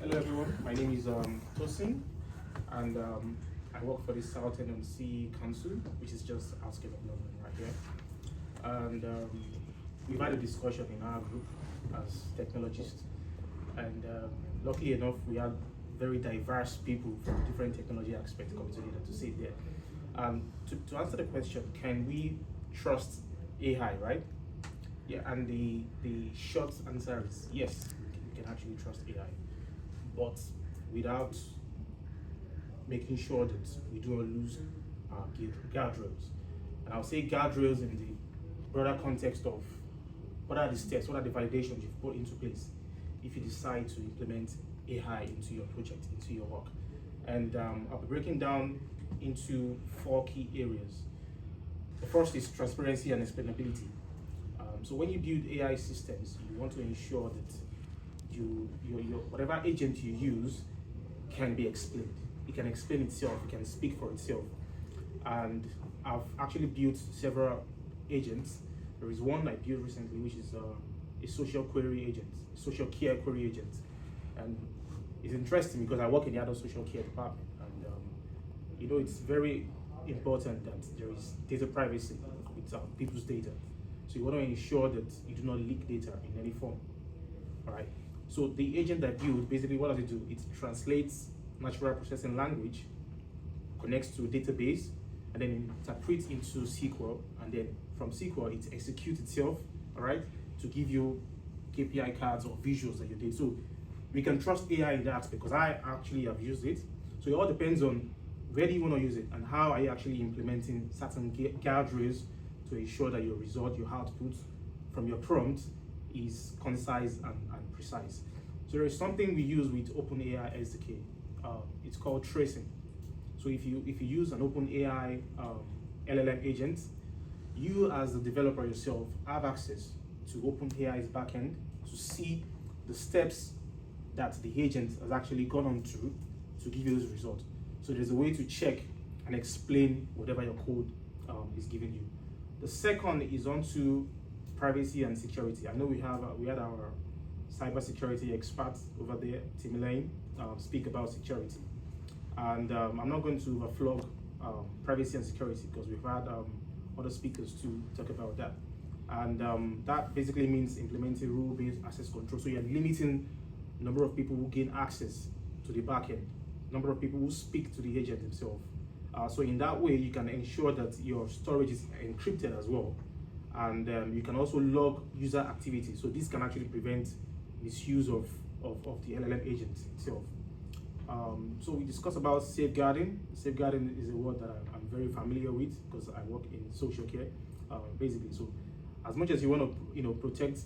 Hello everyone, my name is Tosin, and I work for the Southern Sea Council, which is just outskirts of London right here. And we've had a discussion in our group as technologists, and luckily enough, we had very diverse people from different technology aspects coming together to sit there. To answer the question, can we trust AI, right? Yeah, and the short answer is yes, we can actually trust AI, but without making sure that we do not lose our guardrails. And I'll say guardrails in the broader context of what are the steps, what are the validations you've put into place if you decide to implement AI into your project, into your work. And I'll be breaking down into 4 key areas. The first is transparency and explainability. So when you build AI systems, you want to ensure that your whatever agent you use can be explained. It can explain itself, it can speak for itself. And I've actually built several agents. There is one I built recently, which is a social query agent, social care query agent. And it's interesting because I work in the adult social care department, and it's very important that there is data privacy with people's data. So you want to ensure that you do not leak data in any form. All right. So the agent I built, basically what does it do? It translates natural processing language, connects to a database, and then interprets into SQL, and then from SQL it executes itself, all right, to give you KPI cards or visuals that you did. So we can trust AI in that aspect because I actually have used it. So it all depends on where do you want to use it and how are you actually implementing certain guardrails to ensure that your result, your output from your prompt is concise and precise. So there is something we use with OpenAI SDK. It's called tracing. So if you use an OpenAI LLM agent, you as the developer yourself have access to OpenAI's backend to see the steps that the agent has actually gone on to give you this result. So there's a way to check and explain whatever your code is giving you. The second is onto privacy and security. I know we had our cybersecurity experts over there, Tim Lane, speak about security. And I'm not going to overflog privacy and security because we've had other speakers to talk about that. And that basically means implementing rule-based access control. So you're limiting the number of people who gain access to the backend, number of people who speak to the agent himself. So in that way, you can ensure that your storage is encrypted as well. And you can also log user activity. So this can actually prevent misuse of the LLM agent itself. So we discussed about safeguarding. Safeguarding is a word that I'm very familiar with because I work in social care, basically. So as much as you want to, protect,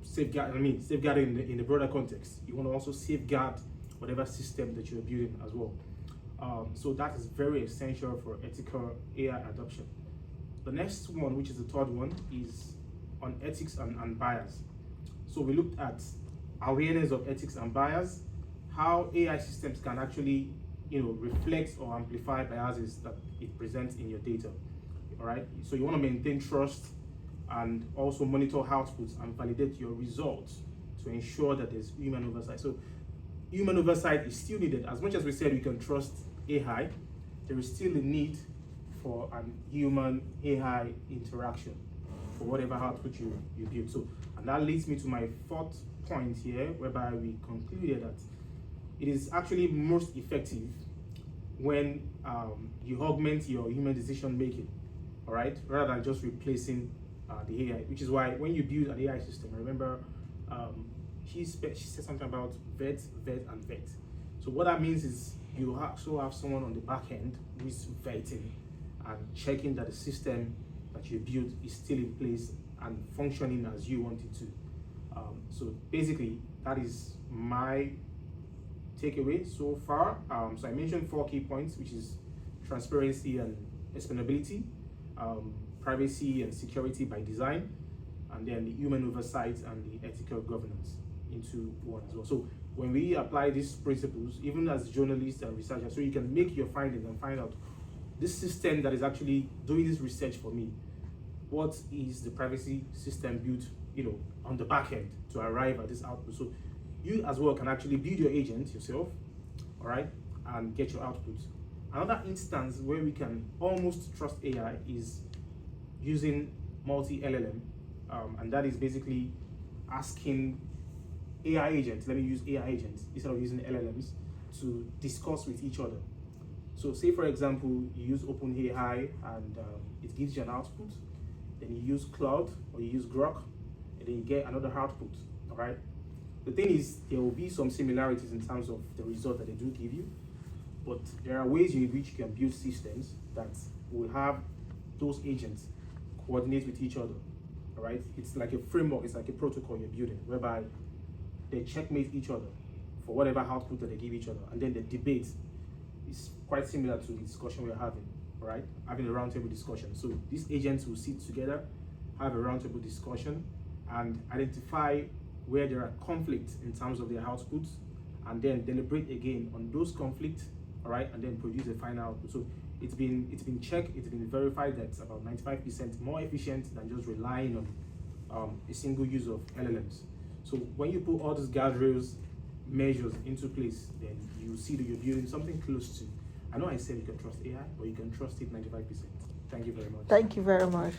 safeguarding in the broader context, you want to also safeguard whatever system that you're building as well. So that is very essential for ethical AI adoption. The next one, which is the third one, is on ethics and bias. So we looked at awareness of ethics and bias, how AI systems can actually, reflect or amplify biases that it presents in your data. All right. So you want to maintain trust and also monitor outputs and validate your results to ensure that there's human oversight. So human oversight is still needed. As much as we said we can trust AI, there is still a need for an human AI interaction for whatever output you build. So, and that leads me to my 4th point here, whereby we concluded that it is actually most effective when you augment your human decision making, all right, rather than just replacing the AI. Which is why when you build an AI system, I remember she said something about vet, and vet. So what that means is you also have someone on the back end who is vetting and checking that the system that you built is still in place and functioning as you want it to. So basically, that is my takeaway so far. So I mentioned 4 key points, which is transparency and explainability, privacy and security by design, and then the human oversight and the ethical governance into one as well. So when we apply these principles, even as journalists and researchers, so you can make your findings and find out this system that is actually doing this research for me, what is the privacy system built, on the back end to arrive at this output. So you as well can actually build your agent yourself, all right, and get your output. Another instance where we can almost trust AI is using multi-LLM, and that is basically asking AI agents, let me use AI agents instead of using LLMs, to discuss with each other. So say for example, you use OpenAI and it gives you an output, then you use Cloud or you use Grok, and then you get another output, all right? The thing is, there will be some similarities in terms of the result that they do give you, but there are ways in which you can build systems that will have those agents coordinate with each other, all right? It's like a framework, it's like a protocol you're building, whereby they checkmate each other for whatever output that they give each other, and then the debate is quite similar to the discussion we're having, right? Having a roundtable discussion. So these agents will sit together, have a roundtable discussion, and identify where there are conflicts in terms of their outputs, and then deliberate again on those conflicts, all right, and then produce a final output. So it's been checked, it's been verified that it's about 95% more efficient than just relying on a single use of LLMs. So when you put all these guardrails, measures into place, then you see that you're building something close to, I know I said you can trust AI, but you can trust it 95%. Thank you very much. Thank you very much.